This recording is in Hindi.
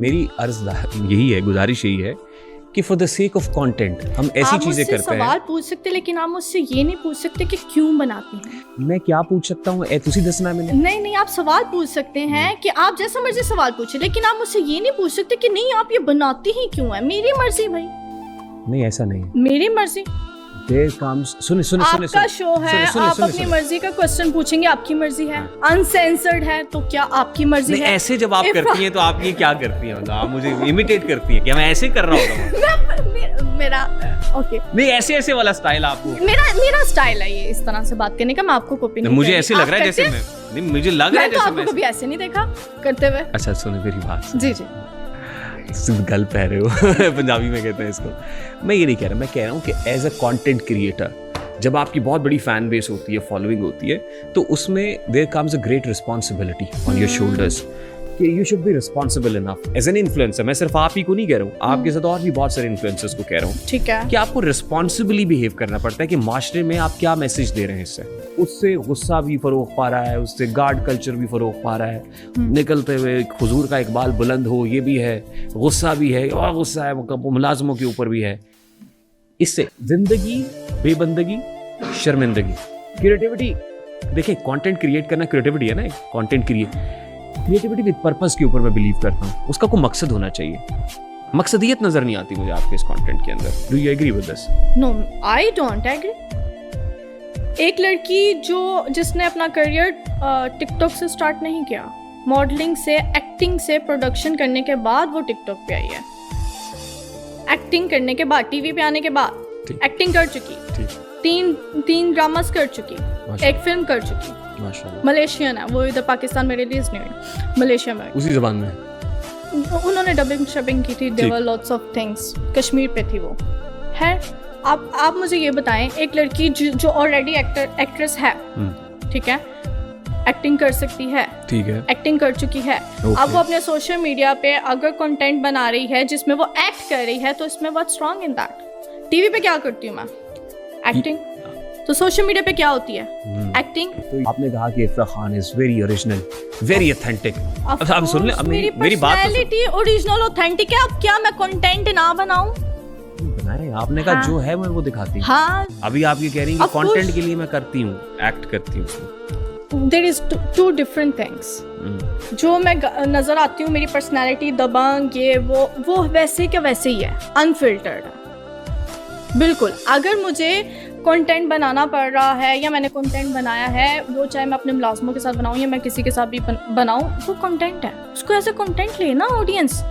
मेरी अर्ज यही है, गुजारिश यही है कि for the sake of content हम ऐसी चीजें करते हैं। सवाल पूछ सकते लेकिन आप मुझसे ये नहीं पूछ सकते कि क्यों बनाती हैं। मैं क्या पूछ सकता हूँ, तुसी दसना मैंने। नहीं, आप सवाल पूछ सकते हैं कि आप जैसा मर्जी सवाल पूछे, लेकिन आप मुझसे ये नहीं पूछ सकते कि नहीं आप ये बनाती ही क्यों है। मेरी मर्जी भाई। नहीं ऐसा नहीं है, मेरी मर्जी। There comes, सुने आपका शो है, आप अपनी मर्जी का क्वेश्चन पूछेंगे, आपकी मर्जी है, अनसेंसर्ड है तो क्या आपकी मर्जी है। ऐसे जब आप करती हैं तो आप ये क्या करती हैं, मतलब आप मुझे इमिटेट करती हैं क्या मैं ऐसे कर रहा हूँ? मेरा ओके नहीं ऐसे वाला स्टाइल आपको। मेरा स्टाइल है ये, इस तरह से बात करने का। मैं आपको कॉपी नहीं, मुझे ऐसे लग रहा है जैसे मैं नहीं, मुझे लग रहा है जैसे आपको कभी ऐसे नहीं देखा करते हुए। अच्छा सुने मेरी बात। जी गल पह रहे हो पंजाबी में कहते हैं इसको। मैं ये नहीं कह रहा, मैं कह रहा हूँ कि एज अ कंटेंट क्रिएटर जब आपकी बहुत बड़ी फैन बेस होती है, फॉलोइंग होती है, तो उसमें there comes a great responsibility on your shoulders कि you should be responsible enough as an influencer. मैं सिर्फ आप ही को नहीं कह रहा हूँ, आपके साथ और भी बहुत सारे इन्फ्लुएंसर्स को कह रहा हूँ, ठीक है, कि आपको रिस्पॉन्सिबली बिहेव करना पड़ता है कि माशरे में आप क्या मैसेज दे रहे हैं। इससे उससे गुस्सा भी फरोग पा रहा है, उससे गार्ड कल्चर भी फरोग पा रहा है, निकलते हुए हुजूर का इकबाल बुलंद हो, ये भी है, गुस्सा भी है, और गुस्सा है मुलाजमों के ऊपर भी है। इससे जिंदगी, बेबंदगी, शर्मिंदगी, क्रिएटिविटी। देखिए कंटेंट क्रिएट करना क्रिएटिविटी है ना, कंटेंट क्रिएटिविटी विद पर्पस के ऊपर मैं बिलीव करता हूँ। उसका कोई मकसद होना चाहिए, मकसदियत नजर नहीं आती मुझे आपके इस कंटेंट के अंदर। Do you agree with this? No, I don't agree. एक लड़की जिसने अपना करियर टिकटॉक से स्टार्ट नहीं किया, मॉडलिंग से, एक्टिंग से, प्रोडक्शन करने के बाद वो टिकटॉक पे आई है। एक्टिंग करने के बाद, टीवी पे आने के बाद एक्टिंग कर चुकी, तीन ड्रामास कर चुकी, एक फिल्म कर चुकी, मलेशियन है वो, इधर पाकिस्तान में रिलीज नहीं हुई, मलेशिया में उसी जबान में उन्होंने डबिंग शबिंग की थी। There were lots of things, Kashmir पे थी वो है। आप मुझे ये बताएं, एक लड़की जो ऑलरेडी एक्ट्रेस है, ठीक है, एक्टिंग कर सकती है, ठीक है, एक्टिंग कर चुकी है, अब वो अपने सोशल मीडिया पे अगर कंटेंट बना रही है जिसमें वो एक्ट कर रही है, तो इसमें what's wrong in that? TV पे क्या करती हूँ मैं? एक्टिंग। तो सोशल मीडिया पे क्या होती है? एक्टिंग। तो आपने कहा कि इफ्रा Khan is very original, very authentic. अब सुन ले, मेरी बात तो पर्सनैलिटी ओरिजिनल ऑथेंटिक है। अब क्या मैं कंटेंट ना बनाऊं? बनाए, आपने कहा जो है मैं वो दिखाती हूं। हाँ, अभी आप ये कह रही हैं कि कंटेंट के लिए मैं करती हूँ, एक्ट करती हूँ। There is two different things. जो मैं नजर आती हूँ, मेरी पर्सनैलिटी, दबंग, ये वो वैसे के वैसे ही है, अनफिल्टर्ड है बिल्कुल। अगर मुझे कंटेंट बनाना पड़ रहा है या मैंने कंटेंट बनाया है, वो चाहे मैं अपने मुलाजमों के साथ बनाऊं या मैं किसी के साथ भी बनाऊं, वो कंटेंट है, उसको ऐसे कंटेंट लेना ऑडियंस।